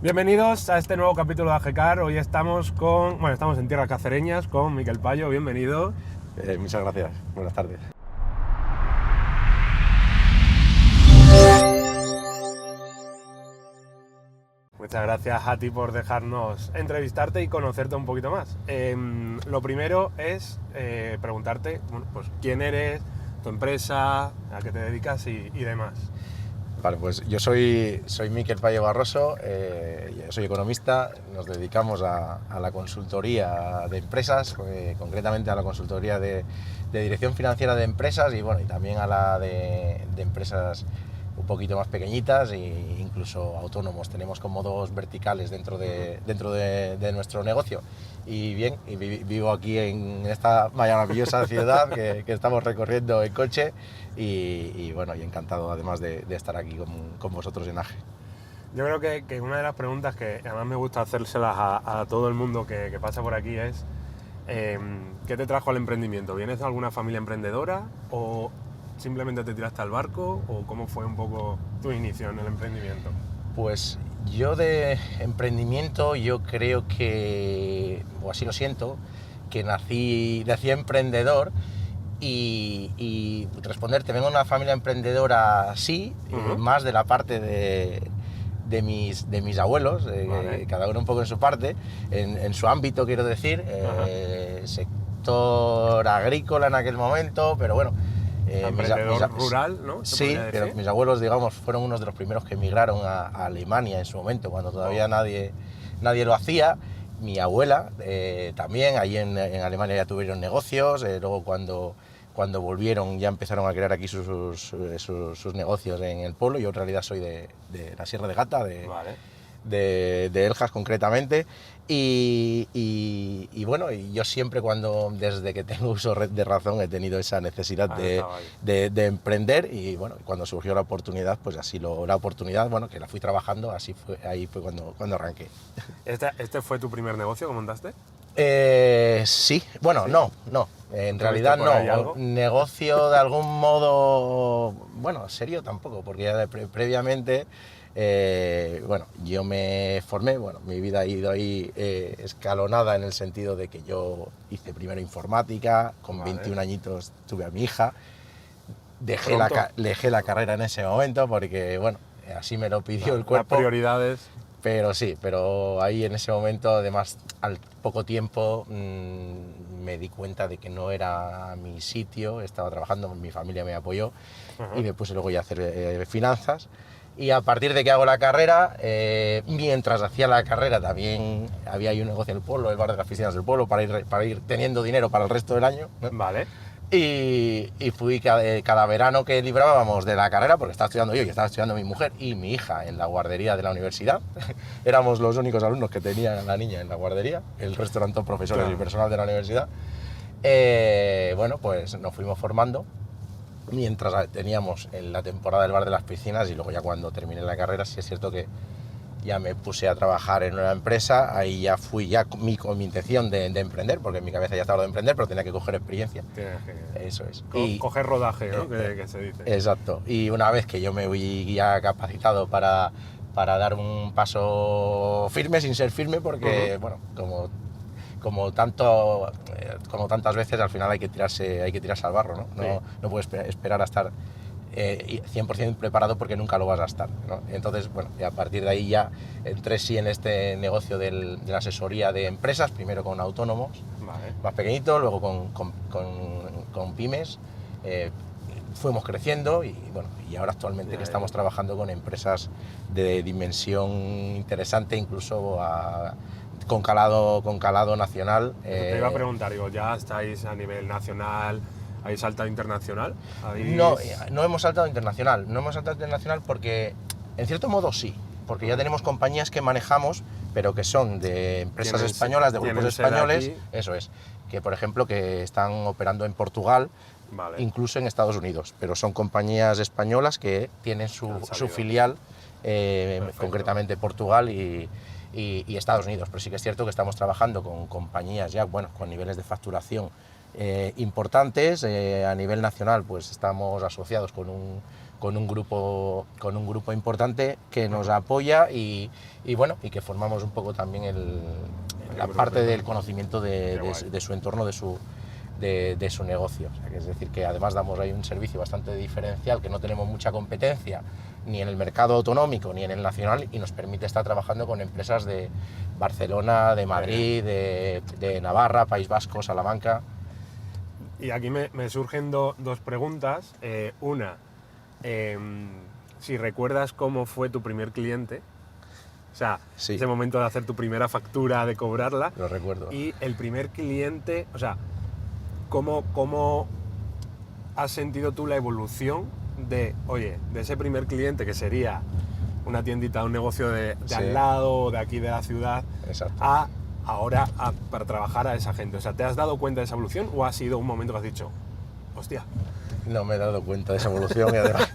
Bienvenidos a este nuevo capítulo de AGCAR. Hoy estamos estamos en tierras cacereñas con Miquel Payo. Bienvenido. Muchas gracias. Buenas tardes. Muchas gracias a ti por dejarnos entrevistarte y conocerte un poquito más. Lo primero es preguntarte, pues, quién eres, tu empresa, a qué te dedicas y demás. Vale, pues yo soy Miquel Payo Barroso, yo soy economista, nos dedicamos a la consultoría de empresas, concretamente a la consultoría de dirección financiera de empresas y también a la de empresas un poquito más pequeñitas e incluso autónomos. Tenemos como dos verticales dentro de nuestro negocio. Y bien, vivo aquí en esta maravillosa ciudad que estamos recorriendo en coche y encantado además de estar aquí con vosotros en AGE. Yo creo que una de las preguntas que además me gusta hacérselas a todo el mundo que pasa por aquí es ¿qué te trajo al emprendimiento? ¿Vienes de alguna familia emprendedora o simplemente te tiraste al barco o cómo fue un poco tu inicio en el emprendimiento? Pues yo de emprendimiento yo creo que, o así lo siento, que nací emprendedor y responderte, vengo de una familia emprendedora sí, más de la parte de mis abuelos, Vale. cada uno un poco en su parte, en su ámbito quiero decir, sector agrícola en aquel momento, pero bueno. Emprendedor rural, ¿no? Sí, pero mis abuelos, digamos, fueron unos de los primeros que emigraron a Alemania en su momento, cuando todavía nadie lo hacía. Mi abuela también, allí en Alemania ya tuvieron negocios, luego cuando volvieron ya empezaron a crear aquí sus negocios en el pueblo. Yo en realidad soy de la Sierra de Gata, de Eljas concretamente, y yo siempre desde que tengo uso de razón he tenido esa necesidad de emprender y cuando surgió la oportunidad, pues la oportunidad, que la fui trabajando, ahí fue cuando arranqué. ¿Este fue tu primer negocio que montaste? Sí, ¿Sí? no, en realidad no, negocio de algún modo, serio tampoco, porque ya previamente, yo me formé, mi vida ha ido ahí escalonada en el sentido de que yo hice primero informática, con 21 añitos tuve a mi hija, dejé la carrera en ese momento porque, así me lo pidió el cuerpo. Las prioridades. Pero ahí en ese momento, además, al poco tiempo me di cuenta de que no era mi sitio, estaba trabajando, mi familia me apoyó y me puse luego ya a hacer finanzas. Y a partir de que hago la carrera, mientras hacía la carrera también había ahí un negocio en el pueblo, el bar de las piscinas del pueblo, para ir teniendo dinero para el resto del año, ¿no? Vale. Y fui cada verano que librábamos de la carrera, porque estaba estudiando yo y estaba estudiando mi mujer y mi hija en la guardería de la universidad. Éramos los únicos alumnos que tenían a la niña en la guardería, el resto eran todos profesores y personal de la universidad. Pues nos fuimos formando mientras teníamos en la temporada del bar de las piscinas y luego ya cuando terminé la carrera sí es cierto que ya me puse a trabajar en una empresa, ahí ya fui con mi intención de emprender, porque en mi cabeza ya estaba de emprender, pero tenía que coger experiencia. Eso es. Coger rodaje, ¿no? Que se dice. Exacto. Y una vez que yo me vi ya capacitado para dar un paso firme, sin ser firme, porque, como tantas veces, al final hay que tirarse al barro, ¿no? Sí. No puedes esperar a estar 100% preparado porque nunca lo vas a estar, ¿no? Entonces, y a partir de ahí ya entré en este negocio de la asesoría de empresas, primero con autónomos, más pequeñitos, luego con pymes, fuimos creciendo y ahora actualmente que estamos trabajando con empresas de dimensión interesante, incluso con calado nacional. Te iba a preguntar, ¿ya estáis a nivel nacional? ¿Habéis saltado internacional? No hemos saltado internacional. No hemos saltado internacional porque, en cierto modo, sí. Porque ya tenemos compañías que manejamos, pero que son de empresas españolas, de grupos españoles. Eso es. Que, por ejemplo, que están operando en Portugal, incluso en Estados Unidos. Pero son compañías españolas que tienen su filial, concretamente Portugal y Estados Unidos. Pero sí que es cierto que estamos trabajando con compañías ya, con niveles de facturación importantes. A nivel nacional, pues estamos asociados con un grupo importante que nos apoya y y bueno, y que formamos un poco también la parte del conocimiento de su entorno, de su negocio. O sea, que es decir, que además damos ahí un servicio bastante diferencial, que no tenemos mucha competencia ni en el mercado autonómico ni en el nacional, y nos permite estar trabajando con empresas de Barcelona, de Madrid, de Navarra, País Vasco, Salamanca. Y aquí me surgen dos preguntas. Una, si recuerdas cómo fue tu primer cliente, o sea, Sí. ese momento de hacer tu primera factura, de cobrarla. Lo recuerdo. Y el primer cliente, o sea, ¿cómo has sentido tú la evolución de ese primer cliente, que sería una tiendita, un negocio de Sí. al lado, de aquí de la ciudad, Exacto. ahora para trabajar a esa gente? O sea, ¿te has dado cuenta de esa evolución o ha sido un momento que has dicho, hostia? No me he dado cuenta de esa evolución y además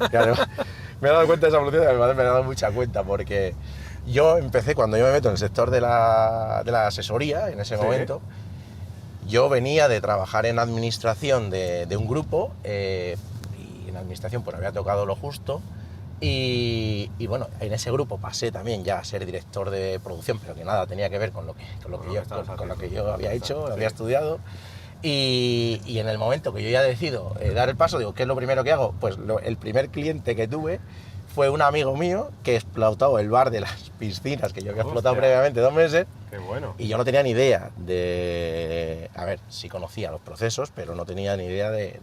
me he dado cuenta de esa evolución y además me he dado mucha cuenta, porque yo empecé, cuando yo me meto en el sector de la asesoría, en ese Sí. momento, yo venía de trabajar en administración de un grupo, y en administración pues había tocado lo justo, y bueno, en ese grupo pasé también ya a ser director de producción, pero que nada tenía que ver con lo que yo había hecho, Sí. había estudiado. Y en el momento que yo ya decido dar el paso, digo, ¿qué es lo primero que hago? Pues el primer cliente que tuve fue un amigo mío que explotó el bar de las piscinas, que yo había explotado Hostia. previamente 2 meses, Qué bueno. y yo no tenía ni idea de... A ver, sí conocía los procesos, pero no tenía ni idea de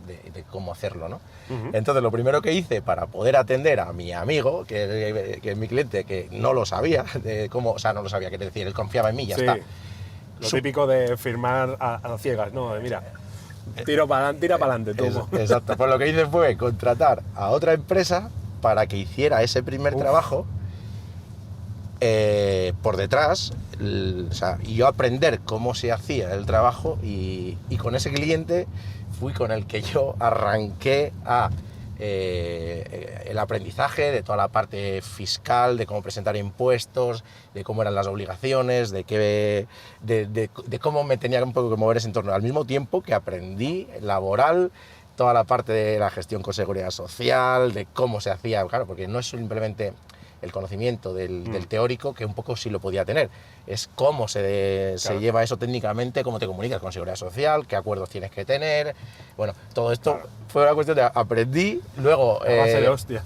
cómo hacerlo, ¿no? Ujú. Entonces, lo primero que hice para poder atender a mi amigo, que es mi cliente, que no lo sabía, de cómo, o sea, no lo sabía, quiere decir, él confiaba en mí, ya Sí. está. Lo típico de firmar a ciegas, ¿no? De, mira, tira para adelante, tú. Exacto, pues lo que hice fue contratar a otra empresa para que hiciera ese primer trabajo por detrás, o sea, y yo aprender cómo se hacía el trabajo, y con ese cliente fui con el que yo arranqué el aprendizaje de toda la parte fiscal, de cómo presentar impuestos, de cómo eran las obligaciones, de cómo me tenía un poco que mover ese entorno, al mismo tiempo que aprendí laboral, toda la parte de la gestión con seguridad social, de cómo se hacía, claro, porque no es simplemente el conocimiento del teórico, que un poco sí lo podía tener, es cómo se lleva eso técnicamente, cómo te comunicas con seguridad social, qué acuerdos tienes que tener. Bueno, todo esto fue una cuestión de aprendí, luego A base de hostias.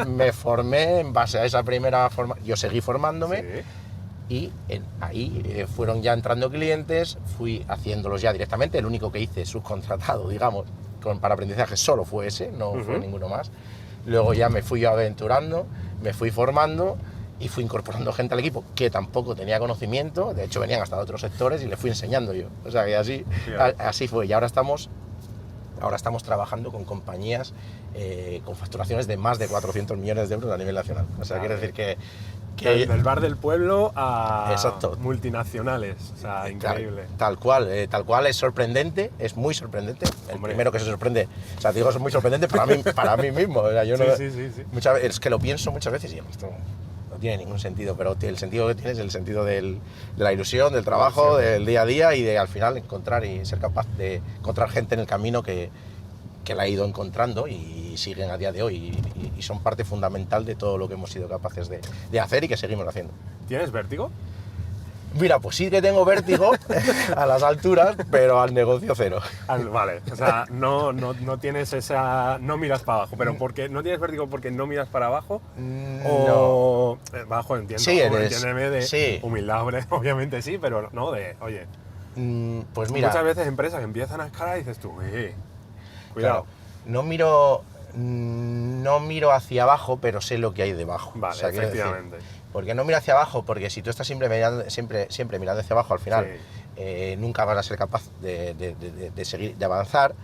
me formé en base a esa primera formación, yo seguí formándome. Sí. Y ahí fueron ya entrando clientes, fui haciéndolos ya directamente, el único que hice subcontratado, digamos, para aprendizaje solo fue ese, no fue ninguno más. Luego ya me fui aventurando, me fui formando y fui incorporando gente al equipo que tampoco tenía conocimiento, de hecho venían hasta de otros sectores y les fui enseñando yo. O sea que así fue, y ahora estamos trabajando con compañías con facturaciones de más de 400 millones de euros a nivel nacional. O sea, quiere decir que Del bar del pueblo a Exacto. multinacionales, o sea, increíble. Tal cual es sorprendente, es muy sorprendente. El Hombre. primero que se sorprende, o sea, digo, es muy sorprendente para mí mismo. O sea, yo no, Sí. muchas veces, es que lo pienso muchas veces y esto no tiene ningún sentido, pero el sentido que tiene es el sentido de la ilusión, del trabajo, del día a día, y de al final encontrar y ser capaz de encontrar gente en el camino que la ha ido encontrando y siguen a día de hoy y son parte fundamental de todo lo que hemos sido capaces de hacer y que seguimos haciendo. ¿Tienes vértigo? Mira, pues sí que tengo vértigo a las alturas, pero al negocio cero. Vale, o sea, no tienes esa... no miras para abajo, pero porque no tienes vértigo porque no miras para abajo o... Bajo, entiendo, Sí, entiéndeme de sí. humildad, hombre, obviamente sí, pero no de, oye, Pues mira, muchas veces empresas empiezan a escalar y dices tú, cuidado. claro, no miro hacia abajo, pero sé lo que hay debajo. Vale, O sea, quiero decir, efectivamente. ¿por qué no miro hacia abajo? Porque si tú estás siempre mirando hacia abajo, al final nunca vas a ser capaz de seguir, de avanzar.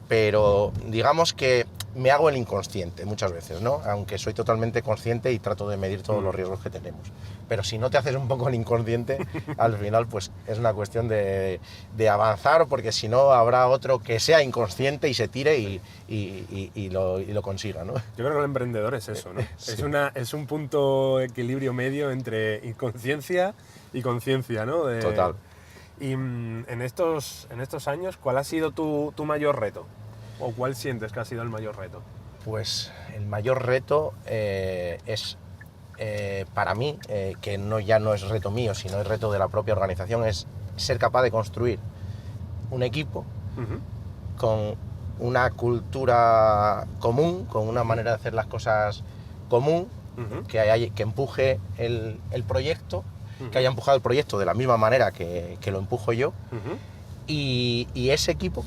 Pero digamos que me hago el inconsciente muchas veces, ¿no? Aunque soy totalmente consciente y trato de medir todos los riesgos que tenemos. Pero si no te haces un poco el inconsciente, al final pues es una cuestión de avanzar, porque si no habrá otro que sea inconsciente y se tire y lo consiga, ¿no? Yo creo que el emprendedor es eso, ¿no? Sí. Es un punto equilibrio medio entre inconsciencia y conciencia, ¿no? Total. Y en estos años, ¿cuál ha sido tu mayor reto? ¿O cuál sientes que ha sido el mayor reto? Pues el mayor reto es para mí, que ya no es reto mío, sino es reto de la propia organización, es ser capaz de construir un equipo con una cultura común, con una manera de hacer las cosas común, que empuje el proyecto, que haya empujado el proyecto de la misma manera que lo empujo yo, y ese equipo,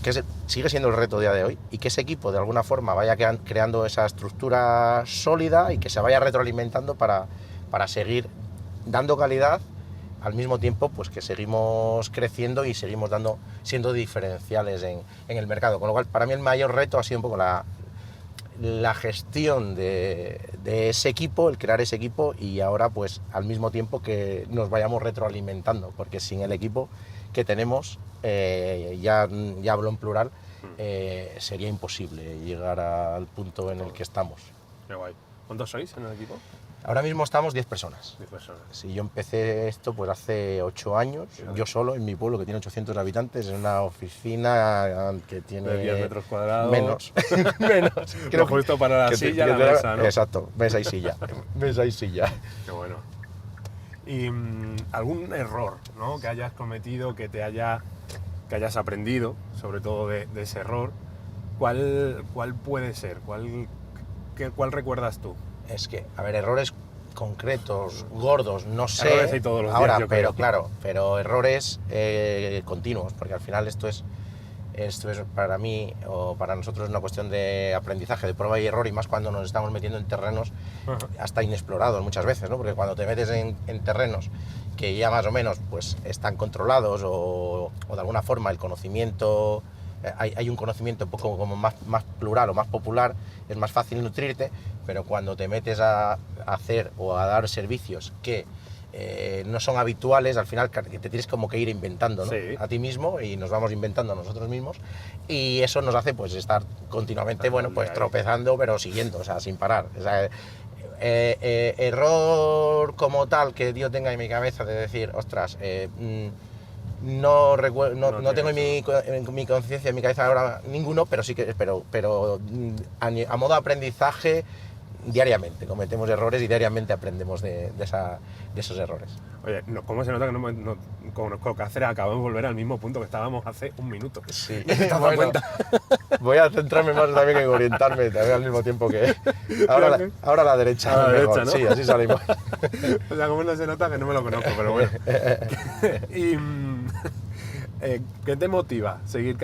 sigue siendo el reto a día de hoy, y que ese equipo de alguna forma vaya creando esa estructura sólida y que se vaya retroalimentando para seguir dando calidad, al mismo tiempo pues que seguimos creciendo y seguimos siendo diferenciales en el mercado. Con lo cual, para mí el mayor reto ha sido un poco la gestión de ese equipo, el crear ese equipo, y ahora pues al mismo tiempo que nos vayamos retroalimentando, porque sin el equipo que tenemos, ya hablo en plural, sería imposible llegar al punto en el que estamos. Qué guay. ¿Cuántos sois en el equipo? Ahora mismo estamos 10 personas. 10 personas. Sí, yo empecé esto pues hace 8 años, yo solo, en mi pueblo que tiene 800 habitantes, en una oficina que tiene... De 10 metros cuadrados. Menos. Menos. Creo que justo para la silla, la mesa, ¿no? Exacto, mesa y silla. Mesa y silla. Qué bueno. ¿Y algún error, ¿no?, que hayas cometido, que hayas aprendido, sobre todo de ese error? ¿Cuál puede ser? ¿Cuál recuerdas tú? Es que, a ver, errores concretos, gordos, no sé. Errores hay todos los días, ahora, yo pero creo. claro, pero errores continuos, porque al final esto es para mí o para nosotros una cuestión de aprendizaje, de prueba y error, y más cuando nos estamos metiendo en terrenos hasta inexplorados muchas veces, ¿no? Porque cuando te metes en terrenos que ya más o menos pues están controlados o de alguna forma el conocimiento, hay un conocimiento un poco como más plural o más popular, es más fácil nutrirte, pero cuando te metes a hacer o a dar servicios que no son habituales, al final te tienes como que ir inventando, ¿no? Sí. A ti mismo, y nos vamos inventando a nosotros mismos, y eso nos hace pues estar continuamente, bueno, pues tropezando, pero siguiendo, o sea, sin parar. O sea, error como tal que yo tenga en mi cabeza de decir, ostras, no tengo en mi conciencia, en mi cabeza ahora ninguno, pero sí que a modo de aprendizaje, diariamente cometemos errores y diariamente aprendemos de esos errores. Oye, ¿cómo se nota que con Cáceres acabamos de volver al mismo punto que estábamos hace un minuto? Sí. ¿Te has dado cuenta? Voy a centrarme más también en orientarme también al mismo tiempo que... Ahora a la derecha. A la mejor. derecha, ¿no? Sí, así salimos. O sea, como no se nota que no me lo conozco, pero bueno. ¿Y qué te motiva seguir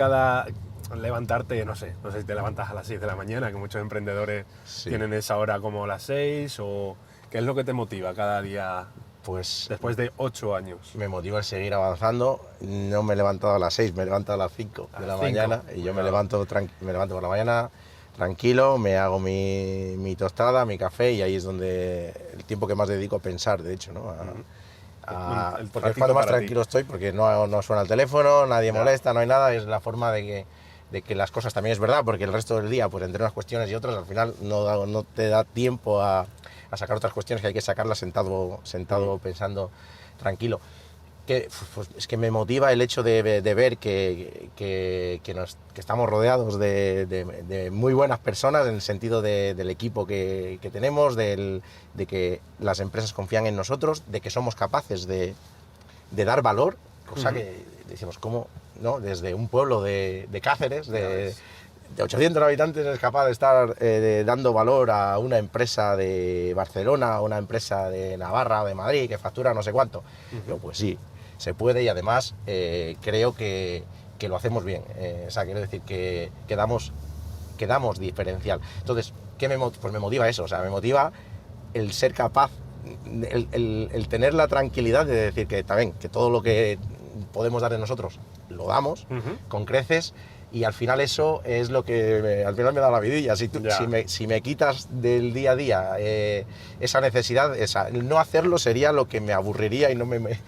levantarte, no sé si te levantas a las 6 de la mañana, que muchos emprendedores tienen esa hora como las 6, o qué es lo que te motiva cada día? Pues después de 8 años. Me motiva el seguir avanzando. No me he levantado a las 6, me he levantado a las 5 de la mañana, y yo me levanto por la mañana tranquilo, me hago mi tostada, mi café, y ahí es donde el tiempo que más dedico a pensar, de hecho, ¿no? Porque es cuando más tranquilo estoy, porque no suena el teléfono, nadie molesta, no hay nada, es la forma de que las cosas, también es verdad, porque el resto del día, pues entre unas cuestiones y otras, al final no te da tiempo a sacar otras cuestiones que hay que sacarlas sentado pensando tranquilo. Es que me motiva el hecho de ver que estamos rodeados de muy buenas personas, en el sentido del equipo que tenemos, de que las empresas confían en nosotros, de que somos capaces de dar valor, cosa que decimos, ¿cómo? ¿No? Desde un pueblo de Cáceres, de 800 habitantes, es capaz de estar dando valor a una empresa de Barcelona, a una empresa de Navarra o de Madrid que factura no sé cuánto. Pero pues sí, se puede, y además creo que lo hacemos bien. O sea, quiero decir que damos diferencial. Entonces, pues me motiva eso, o sea, me motiva el ser capaz, el tener la tranquilidad de decir que también, que todo lo que podemos dar de nosotros lo damos con creces, y al final eso es lo que al final me da la vidilla. Si me quitas del día a día esa necesidad, el no hacerlo sería lo que me aburriría y no me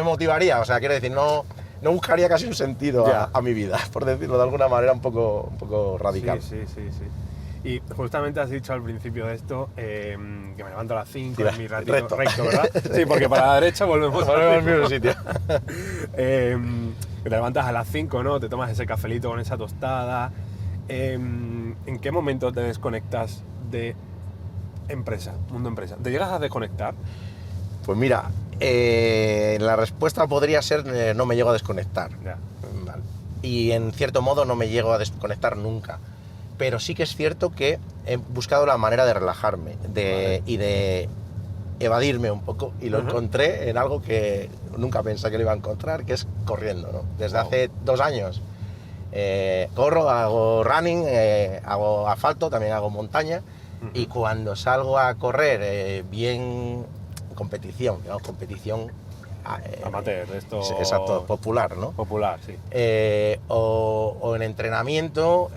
motivaría. O sea, quiero decir, no buscaría casi un sentido a mi vida, por decirlo de alguna manera un poco radical. Sí. Y justamente has dicho al principio de esto que me levanto a las 5, en mi ratito recto, ¿verdad? Sí, porque para la derecha volvemos al mismo sitio. Que te levantas a las 5, ¿no? Te tomas ese cafelito con esa tostada. ¿En qué momento te desconectas de empresa, mundo empresa. ¿Te llegas a desconectar? Pues mira, la respuesta podría ser no me llego a desconectar. Ya. Vale. Y en cierto modo no me llego a desconectar nunca. Pero sí que es cierto que he buscado la manera de relajarme y de evadirme un poco. Y lo encontré en algo que nunca pensé que lo iba a encontrar, que es corriendo, ¿no? Desde hace 2 años corro, hago running, hago asfalto, también hago montaña. Y cuando salgo a correr, bien competición, digamos, competición Amateur, esto... exacto, popular, ¿no? Popular, sí. O en entrenamiento,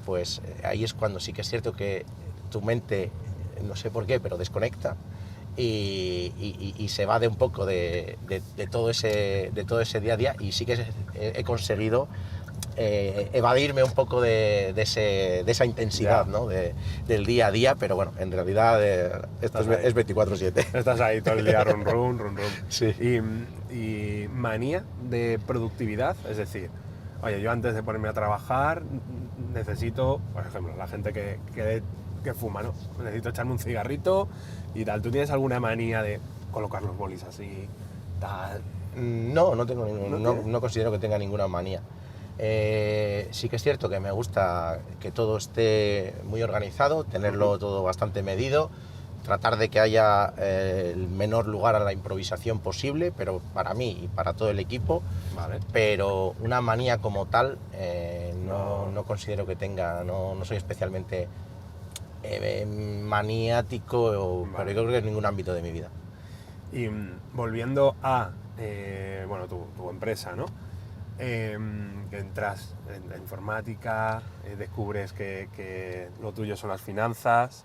pues ahí es cuando sí que es cierto que tu mente, no sé por qué, pero desconecta y se va de un poco de todo ese día a día, y sí que he conseguido evadirme un poco de esa intensidad, ¿no? del día a día, pero bueno, en realidad esto es 24/7. Estás ahí todo el día, run. Sí. Y manía de productividad, es decir, oye, yo antes de ponerme a trabajar necesito, por ejemplo, la gente que fuma, ¿no? Necesito echarme un cigarrito y tal. ¿Tú tienes alguna manía de colocar los bolis así, tal? No tengo no considero que tenga ninguna manía. Sí que es cierto que me gusta que todo esté muy organizado, tenerlo todo bastante medido, tratar de que haya el menor lugar a la improvisación posible, pero para mí y para todo el equipo. Vale. Pero una manía como tal no considero que tenga, no soy especialmente maniático, Vale. pero yo creo que en ningún ámbito de mi vida. Y volviendo a bueno, tu empresa, ¿no? Que entras en la informática, descubres que lo tuyo son las finanzas,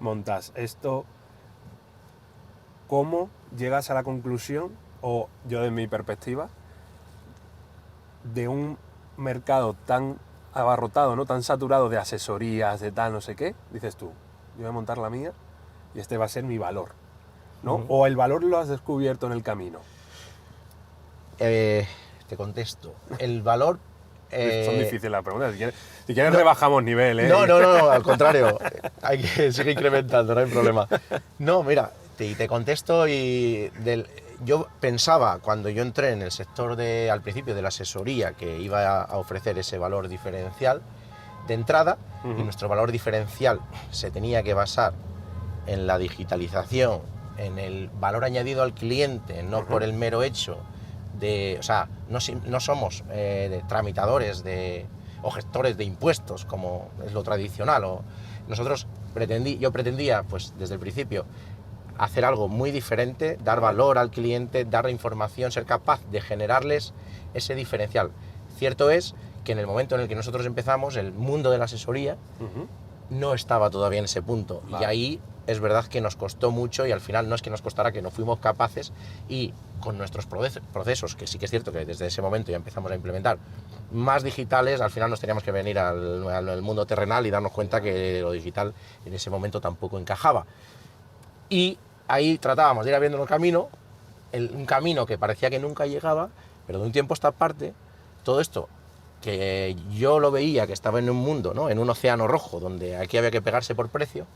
montas esto. ¿Cómo llegas a la conclusión, o yo de mi perspectiva, de un mercado tan abarrotado, ¿no? Tan saturado de asesorías, de tal, no sé qué? Dices tú, yo voy a montar la mía y este va a ser mi valor, ¿no? ¿O el valor lo has descubierto en el camino? Te contesto. El valor... Son difíciles las preguntas. Si quieres rebajamos nivel, ¿eh? No, al contrario. Hay que seguir incrementando, no hay problema. No, mira, te contesto yo pensaba, cuando yo entré en el sector al principio de la asesoría, que iba a ofrecer ese valor diferencial de entrada, y nuestro valor diferencial se tenía que basar en la digitalización, en el valor añadido al cliente, no por el mero hecho o sea, no somos tramitadores o gestores de impuestos, como es lo tradicional. Yo pretendía, pues desde el principio, hacer algo muy diferente, dar valor al cliente, darle información, ser capaz de generarles ese diferencial. Cierto es que en el momento en el que nosotros empezamos, el mundo de la asesoría no estaba todavía en ese punto. Vale. Y ahí es verdad que nos costó mucho, y al final no es que nos costara, que no fuimos capaces, y con nuestros procesos, que sí que es cierto que desde ese momento ya empezamos a implementar, más digitales, al final nos teníamos que venir al mundo terrenal y darnos cuenta que lo digital en ese momento tampoco encajaba. Y ahí tratábamos de ir abriendo un camino que parecía que nunca llegaba, pero de un tiempo a esta parte, todo esto que yo lo veía que estaba en un mundo, ¿no? En un océano rojo, donde aquí había que pegarse por precio,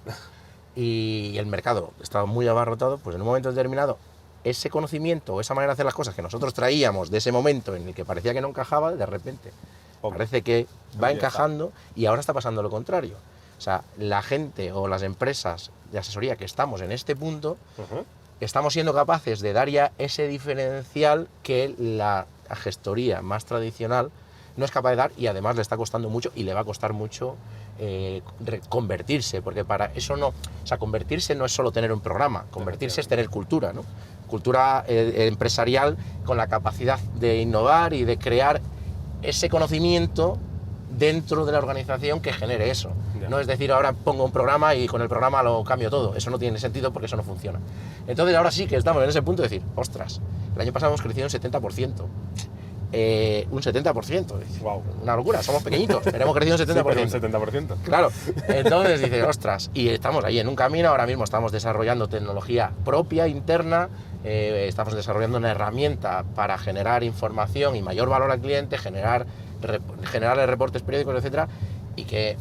y el mercado estaba muy abarrotado, pues en un momento determinado, ese conocimiento o esa manera de hacer las cosas que nosotros traíamos de ese momento en el que parecía que no encajaba, de repente parece que va encajando, y ahora está pasando lo contrario. O sea, la gente o las empresas de asesoría que estamos en este punto, estamos siendo capaces de dar ya ese diferencial que la gestoría más tradicional no es capaz de dar, y además le está costando mucho, y le va a costar mucho convertirse, porque para eso convertirse no es solo tener un programa, convertirse es tener cultura, ¿no? Cultura empresarial, con la capacidad de innovar y de crear ese conocimiento dentro de la organización que genere eso. Yeah. No es decir, ahora pongo un programa y con el programa lo cambio todo. Eso no tiene sentido, porque eso no funciona. Entonces ahora sí que estamos en ese punto de decir, ostras, el año pasado hemos crecido un 70%. Un 70%. Wow. Una locura, somos pequeñitos, pero hemos crecido un 70%. Sí, pero un 70%. Claro. Entonces dices, ostras, y estamos ahí en un camino. Ahora mismo estamos desarrollando tecnología propia, interna, estamos desarrollando una herramienta para generar información y mayor valor al cliente, generarle reportes periódicos, etcétera, y que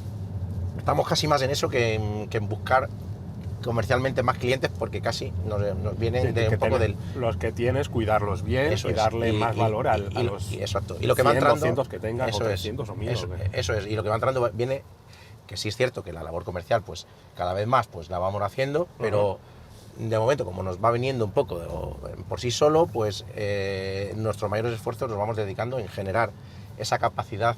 estamos casi más en eso que en buscar comercialmente más clientes porque casi nos vienen de un poco del... Los que tienes, cuidarlos bien y darle más valor a los exacto. Y lo que 100, va entrando, 200 que tengan, o 300 o 1000. Eso es, y lo que va entrando viene, que sí es cierto que la labor comercial, pues cada vez más pues la vamos haciendo, pero de momento, como nos va viniendo un poco por sí solo, pues nuestros mayores esfuerzos los vamos dedicando en generar esa capacidad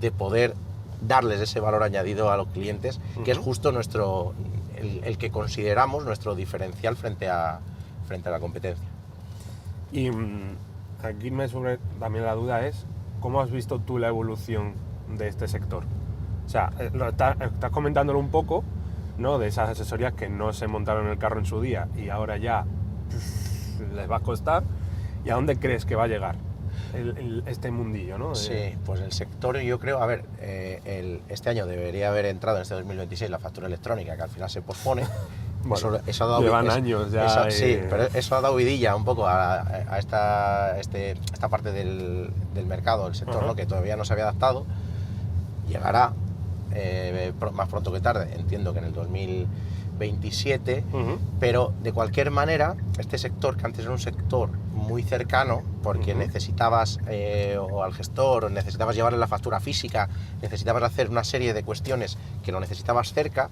de poder darles ese valor añadido a los clientes, que es justo el que consideramos nuestro diferencial frente a la competencia. Y aquí me sobre también la duda es, ¿cómo has visto tú la evolución de este sector? O sea, estás comentándolo un poco, ¿no? De esas asesorías que no se montaron en el carro en su día y ahora ya les va a costar. ¿Y a dónde crees que va a llegar este mundillo, ¿no? Sí, pues el sector, yo creo, a ver, este año debería haber entrado en este 2026 la factura electrónica, que al final se pospone. Bueno, eso ha dado, llevan años ya. Sí, pero eso ha dado vidilla un poco a esta parte del mercado, del sector, ¿no? Que todavía no se había adaptado. Llegará más pronto que tarde, entiendo que en el 2027, pero de cualquier manera, este sector, que antes era un sector muy cercano, porque necesitabas o al gestor, o necesitabas llevarle la factura física, necesitabas hacer una serie de cuestiones que lo necesitabas cerca,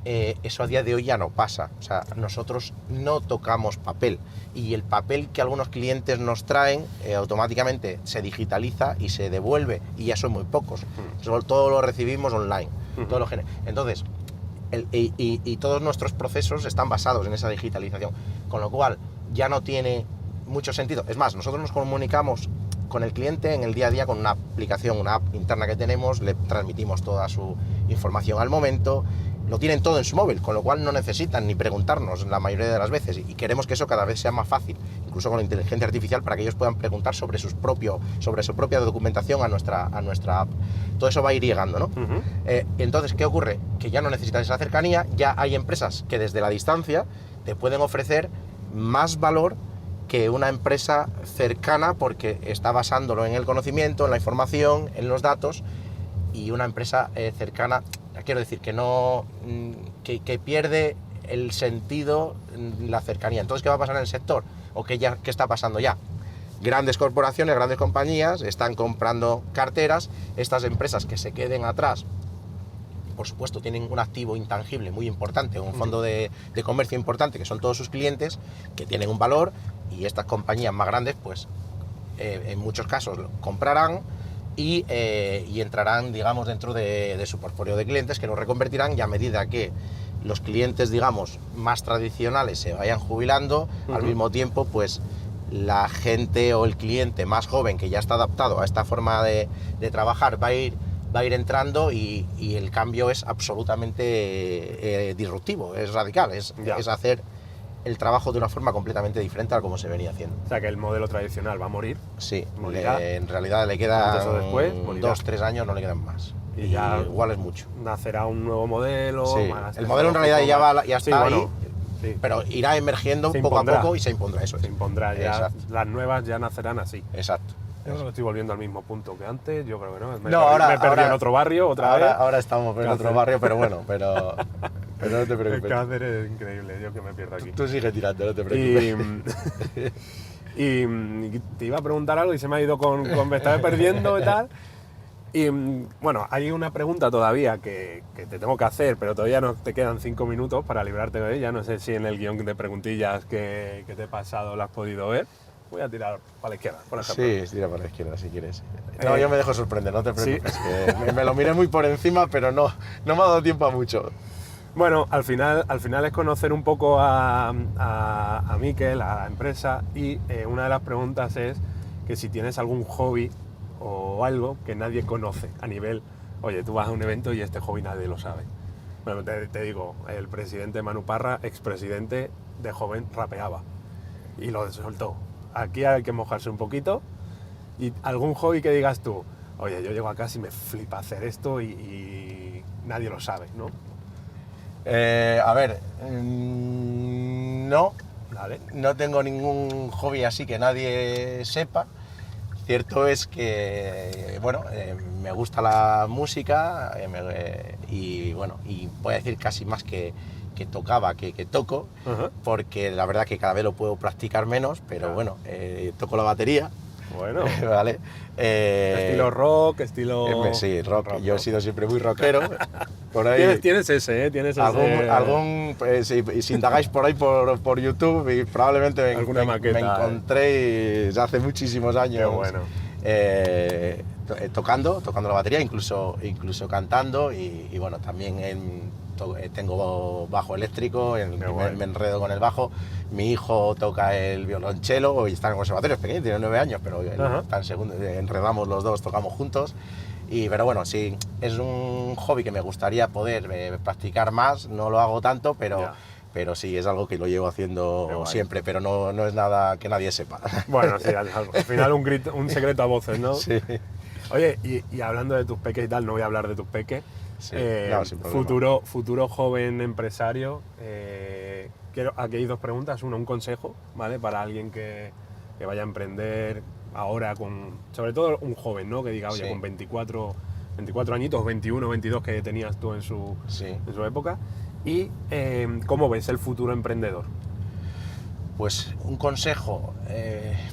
eso a día de hoy ya no pasa. O sea, nosotros no tocamos papel, y el papel que algunos clientes nos traen automáticamente se digitaliza y se devuelve, y ya son muy pocos. Todo lo recibimos online. Entonces, y todos nuestros procesos están basados en esa digitalización, con lo cual ya no tiene mucho sentido. Es más, nosotros nos comunicamos con el cliente en el día a día con una aplicación, una app interna que tenemos, le transmitimos toda su información al momento, lo tienen todo en su móvil, con lo cual no necesitan ni preguntarnos la mayoría de las veces, y queremos que eso cada vez sea más fácil, incluso con la inteligencia artificial, para que ellos puedan preguntar sobre su propia documentación a nuestra app. Todo eso va a ir llegando, ¿no? Entonces, ¿qué ocurre? Que ya no necesitas esa cercanía, ya hay empresas que desde la distancia te pueden ofrecer más valor que una empresa cercana, porque está basándolo en el conocimiento, en la información, en los datos, y una empresa cercana, quiero decir, que pierde el sentido, la cercanía. Entonces, ¿qué va a pasar en el sector? ¿O qué está pasando ya? Grandes corporaciones, grandes compañías están comprando carteras. Estas empresas que se queden atrás, por supuesto, tienen un activo intangible muy importante, un fondo de comercio importante, que son todos sus clientes, que tienen un valor, y estas compañías más grandes, pues en muchos casos comprarán y entrarán, digamos, dentro de su portfolio de clientes, que lo reconvertirán, y a medida que los clientes, digamos, más tradicionales se vayan jubilando, al mismo tiempo, pues la gente o el cliente más joven, que ya está adaptado a esta forma de trabajar, va a ir entrando, y el cambio es absolutamente disruptivo, es radical, es hacer el trabajo de una forma completamente diferente a como se venía haciendo. O sea, que el modelo tradicional va a morir. Sí, en realidad le quedan 2-3 años, no le quedan más. Y ya igual es mucho. Nacerá un nuevo modelo. Sí. El modelo en realidad ya está ahí, pero irá emergiendo poco a poco y se impondrá eso. Se impondrá, ya las nuevas ya nacerán así. Exacto. Yo creo que estoy volviendo al mismo punto que antes, yo creo que no. Me perdí en otro barrio otra vez. Ahora estamos en otro barrio, pero bueno, pero no te preocupes. El cáncer es increíble, yo que me pierdo aquí. Tú sigue tirando, no te preocupes. Y te iba a preguntar algo y se me ha ido me estaba perdiendo y tal. Y bueno, hay una pregunta todavía que te tengo que hacer, pero todavía no te quedan 5 minutos para librarte de ella. No sé si en el guión de preguntillas que te he pasado lo has podido ver. Voy a tirar para la izquierda, por ejemplo. Sí, tira para la izquierda si quieres. No, yo me dejo sorprender, no te preocupes. ¿Sí? Que me lo miré muy por encima, pero no me ha dado tiempo a mucho. Bueno, al final es conocer un poco a Mikel, a la empresa, y una de las preguntas es que si tienes algún hobby o algo que nadie conoce a nivel, oye, tú vas a un evento y este hobby nadie lo sabe. Bueno, te digo, el presidente Manu Parra, expresidente, de joven rapeaba y lo soltó. Aquí hay que mojarse un poquito, y algún hobby que digas tú, oye, yo llego a casa y me flipa hacer esto y nadie lo sabe, ¿no? A ver, no, Vale. No tengo ningún hobby así que nadie sepa. Cierto es que, bueno, me gusta la música, y bueno, y voy a decir casi más que que tocaba, que toco, porque la verdad que cada vez lo puedo practicar menos, pero bueno, toco la batería. Bueno, ¿vale? estilo rock, estilo... Sí, rock. Yo he sido siempre muy rockero. Por ahí, tienes ese, tienes si indagáis por ahí por YouTube, y probablemente me encontré hace muchísimos años. Qué bueno. Tocando la batería, incluso cantando, y bueno, también tengo bajo eléctrico, me enredo con el bajo. Mi hijo toca el violonchelo y está en el conservatorio, es pequeño, tiene 9 años, pero está en segundo, enredamos los dos, tocamos juntos. Pero bueno, sí, es un hobby que me gustaría poder practicar más, no lo hago tanto, pero sí, es algo que lo llevo haciendo siempre, pero no es nada que nadie sepa. Bueno, sí, al final un secreto a voces, ¿no? Sí. Oye, y hablando de tus peques y tal, no voy a hablar de tus peques. Sí, futuro joven empresario, aquí hay dos preguntas. Una, un consejo, ¿vale? Para alguien que vaya a emprender ahora, sobre todo un joven, ¿no? Que diga, oye, con 24 añitos, 21, 22 que tenías tú en su época. Y ¿cómo ves el futuro emprendedor? Pues un consejo,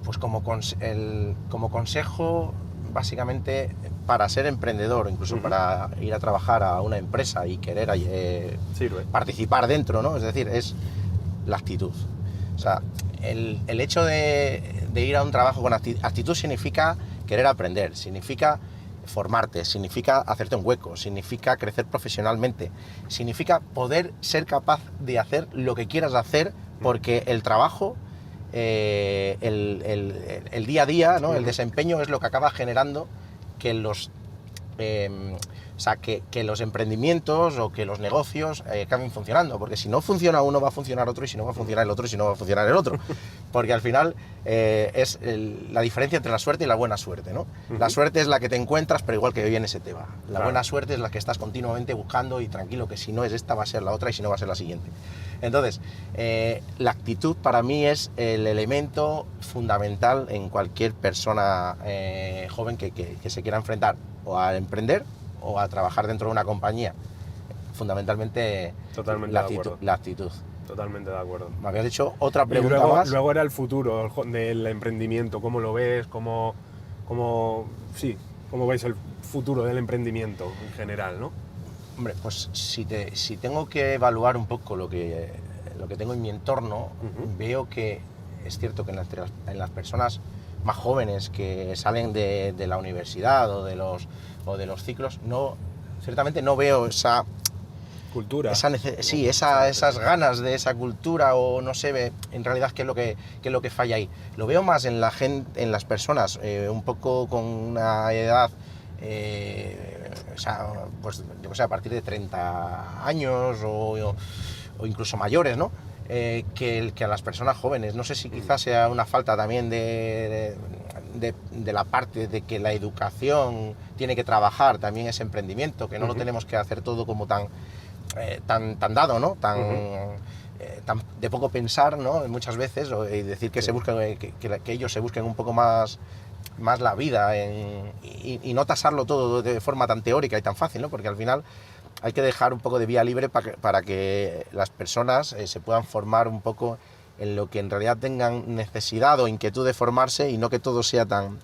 pues como consejo, básicamente, para ser emprendedor, incluso para ir a trabajar a una empresa y querer participar dentro, ¿no? Es decir, es la actitud. O sea, el hecho de ir a un trabajo con actitud significa querer aprender, significa formarte, significa hacerte un hueco, significa crecer profesionalmente, significa poder ser capaz de hacer lo que quieras hacer, porque el trabajo, el día a día, ¿no? El desempeño es lo que acaba generando que los emprendimientos o que los negocios acaben funcionando, porque si no funciona uno va a funcionar otro, y si no va a funcionar el otro, y si no va a funcionar el otro, porque al final es la diferencia entre la suerte y la buena suerte, ¿no? La suerte es la que te encuentras, pero igual que viene se te va. La buena suerte es la que estás continuamente buscando y tranquilo, que si no es esta va a ser la otra, y si no va a ser la siguiente. Entonces, la actitud para mí es el elemento fundamental en cualquier persona joven que se quiera enfrentar o a emprender o a trabajar dentro de una compañía. Fundamentalmente, la actitud. Totalmente de acuerdo. Me habías hecho otra pregunta más. Luego era el futuro del emprendimiento. ¿Cómo lo ves? ¿Cómo veis el futuro del emprendimiento en general, ¿no? Hombre, pues si tengo que evaluar un poco lo que tengo en mi entorno, veo que es cierto que en las personas más jóvenes que salen de la universidad o de los ciclos, ciertamente no veo esa cultura. Esas ganas de esa cultura, o no sé en realidad qué es lo que falla ahí. Lo veo más en la gente, en las personas un poco con una edad, pues yo que sé, a partir de 30 años o incluso mayores, ¿no? Que a las personas jóvenes. No sé si quizás sea una falta también de la parte de que la educación tiene que trabajar también ese emprendimiento, que no lo tenemos que hacer todo como tan dado, ¿no? Tan de poco pensar, ¿no? Muchas veces, y decir que se busquen, que ellos se busquen un poco más la vida y no tasarlo todo de forma tan teórica y tan fácil, ¿no? Porque al final hay que dejar un poco de vía libre para que las personas se puedan formar un poco en lo que en realidad tengan necesidad o inquietud de formarse, y no que todo sea tan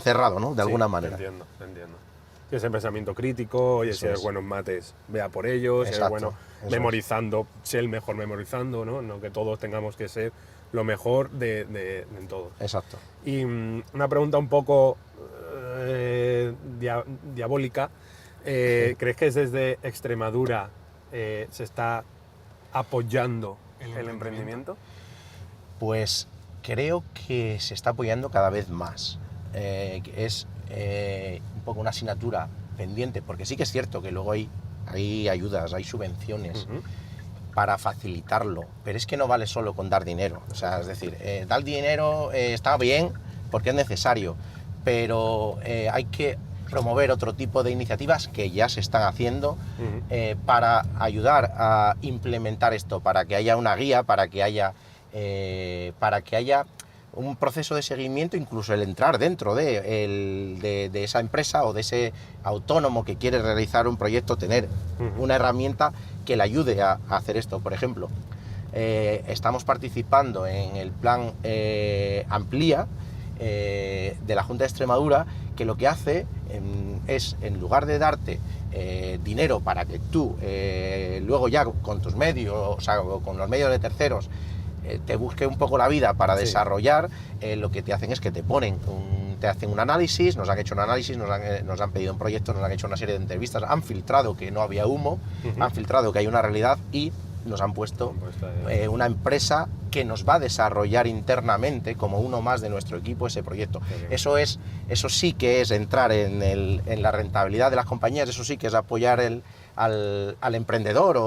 cerrado, ¿no? De alguna manera. Te entiendo. Y ese pensamiento crítico, y si eres bueno en mates, vea por ellos, si eres bueno memorizando, sé el mejor memorizando, ¿no? No que todos tengamos que ser lo mejor en todo. Exacto. Y una pregunta un poco diabólica. ¿Crees que desde Extremadura se está apoyando el emprendimiento? Pues creo que se está apoyando cada vez más. Es un poco una asignatura pendiente, porque sí que es cierto que luego hay ayudas, hay subvenciones para facilitarlo, pero es que no vale solo con dar dinero. O sea, es decir, dar dinero está bien porque es necesario, pero hay que promover otro tipo de iniciativas que ya se están haciendo para ayudar a implementar esto, para que haya una guía, para que haya un proceso de seguimiento, incluso el entrar dentro de esa empresa o de ese autónomo que quiere realizar un proyecto, tener una herramienta que le ayude a hacer esto. Por ejemplo, estamos participando en el plan Amplía de la Junta de Extremadura, que lo que hace es, en lugar de darte dinero para que tú luego ya con tus medios, o sea, con los medios de terceros, te busque un poco la vida para desarrollar, lo que te hacen es que te hacen un análisis, nos han hecho un análisis, nos han pedido un proyecto, nos han hecho una serie de entrevistas, han filtrado que no había humo, han filtrado que hay una realidad y nos han puesto una empresa que nos va a desarrollar internamente como uno más de nuestro equipo ese proyecto. Eso sí que es entrar en la rentabilidad de las compañías, eso sí que es apoyar al emprendedor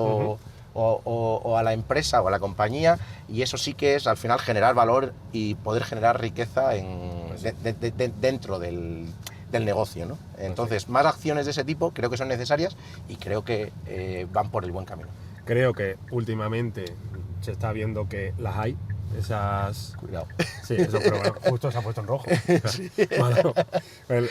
o a la empresa o a la compañía, y eso sí que es al final generar valor y poder generar riqueza dentro del negocio, ¿no? Entonces, más acciones de ese tipo creo que son necesarias y creo que van por el buen camino. Creo que últimamente se está viendo que las hay, esas... Cuidado. Sí, eso, pero bueno, justo se ha puesto en rojo. Sí. Bueno,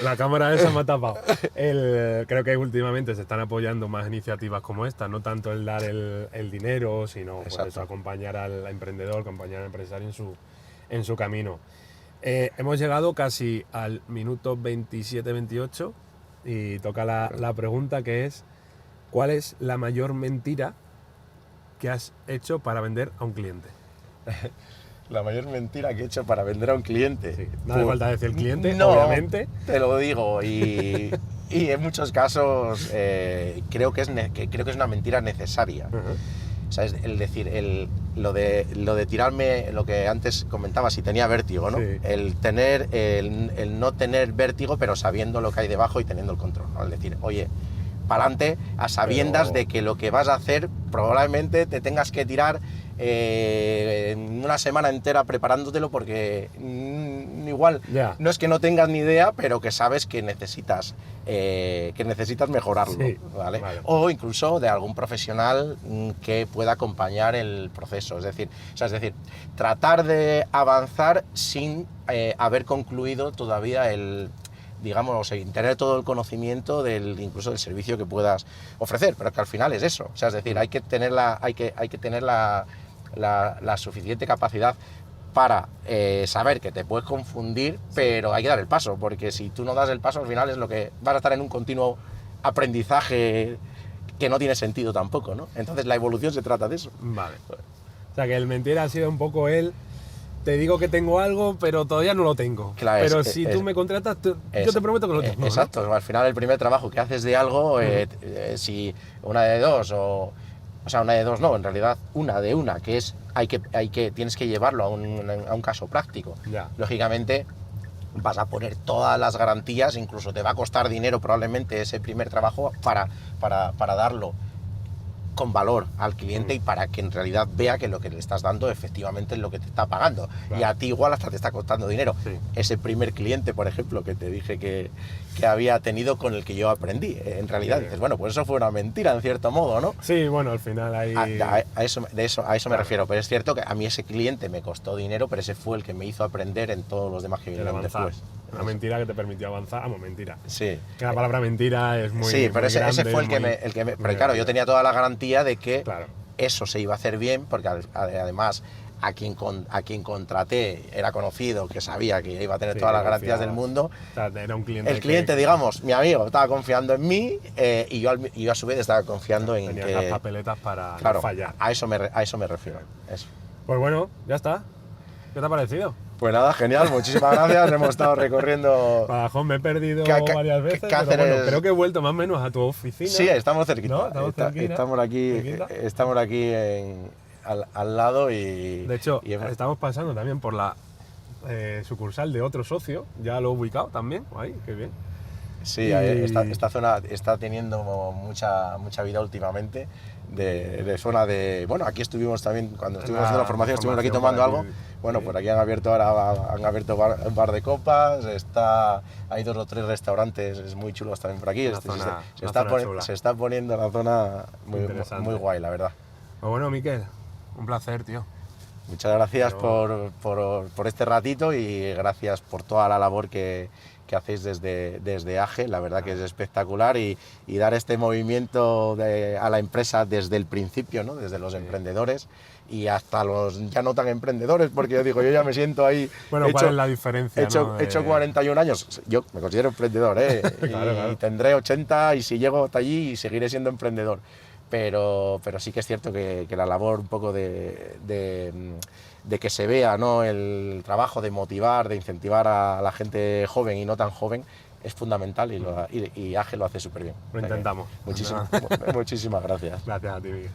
la cámara esa me ha tapado. Creo que últimamente se están apoyando más iniciativas como esta, no tanto el dar el dinero, sino pues eso, acompañar al emprendedor, acompañar al empresario en su camino. Hemos llegado casi al minuto 27-28 y toca la pregunta, que es: ¿cuál es la mayor mentira que has hecho para vender a un cliente? La mayor mentira que he hecho para vender a un cliente. Sí, no hace falta decir el cliente, no, obviamente. Te lo digo, y en muchos casos creo que es una mentira necesaria. ¿Sabes? El decir, lo de tirarme, lo que antes comentaba, si tenía vértigo, ¿no? Sí. El no tener vértigo, pero sabiendo lo que hay debajo y teniendo el control, ¿no? Es decir, oye, para adelante, a sabiendas de que lo que vas a hacer probablemente te tengas que tirar una semana entera preparándotelo, porque igual no es que no tengas ni idea, pero que sabes que necesitas mejorarlo, sí, ¿vale? O incluso de algún profesional que pueda acompañar el proceso, es decir, tratar de avanzar sin haber concluido todavía digamos, sin tener todo el conocimiento incluso del servicio que puedas ofrecer, pero que al final es eso, o sea, es decir, hay que tener la suficiente capacidad para saber que te puedes confundir, pero hay que dar el paso, porque si tú no das el paso, al final es lo que vas a estar en un continuo aprendizaje que no tiene sentido tampoco, ¿no? Entonces la evolución se trata de eso. Vale. O sea, que el mentira ha sido un poco te digo que tengo algo, pero todavía no lo tengo. Claro, pero si tú me contratas, yo te prometo que lo tengo. Exacto, ¿no? Al final el primer trabajo que haces de algo, si una de dos, o sea, una de dos no, en realidad una, que es, tienes que llevarlo a un caso práctico. Ya. Lógicamente vas a poner todas las garantías, incluso te va a costar dinero probablemente ese primer trabajo para darlo con valor al cliente y para que en realidad vea que lo que le estás dando efectivamente es lo que te está pagando. Claro. Y a ti igual hasta te está costando dinero. Sí. Ese primer cliente, por ejemplo, que te dije que había tenido, con el que yo aprendí, en realidad dices, bueno, pues eso fue una mentira en cierto modo, ¿no? Sí, bueno, al final hay... A eso me refiero, pero es cierto que a mí ese cliente me costó dinero, pero ese fue el que me hizo aprender en todos los demás que vinieron después. Una mentira que te permitió avanzar. Mentira. Sí. Que la palabra mentira es muy... Sí, pero ese fue el que me... Pero claro, yo tenía toda la garantía de que eso se iba a hacer bien, porque además a quien contraté era conocido, que sabía que iba a tener todas las garantías del mundo. O sea, era un cliente. El cliente, digamos, mi amigo, estaba confiando en mí, y yo a su vez estaba confiando en que... Tenía las papeletas para no fallar. A eso me refiero. Eso. Pues bueno, ya está. ¿Qué te ha parecido? Pues nada, genial, muchísimas gracias. Hemos estado recorriendo... Badajoz me he perdido varias veces, pero bueno, creo que he vuelto más o menos a tu oficina. Sí, estamos cerquita. ¿No? Estamos aquí al lado y... De hecho, estamos pasando también por la sucursal de otro socio, ya lo he ubicado también, ahí, qué bien. Sí, esta zona está teniendo mucha vida últimamente, de zona de... Bueno, aquí estuvimos también, cuando estuvimos haciendo la formación, estuvimos aquí tomando algo. Bueno, sí. Por aquí han abierto un bar de copas, hay 2 o 3 restaurantes muy chulos también por aquí. Se está poniendo la zona muy guay, la verdad. Pues bueno, Miquel, un placer, tío. Muchas gracias Pero- por este ratito y gracias por toda la labor que hacéis desde AGE. La verdad que es espectacular y dar este movimiento a la empresa desde el principio, ¿no? Desde los emprendedores y hasta los ya no tan emprendedores, porque yo digo, yo ya me siento ahí. Bueno, ¿cuál es la diferencia? ¿no? He hecho 41 años, yo me considero emprendedor, ¿eh? Claro. Y tendré 80 y si llego hasta allí seguiré siendo emprendedor. Pero sí que es cierto que la labor un poco de que se vea, ¿no? El trabajo de motivar, de incentivar a la gente joven y no tan joven es fundamental y AGE lo hace súper bien. Lo intentamos. Muchísimas gracias. Gracias a ti, Miguel.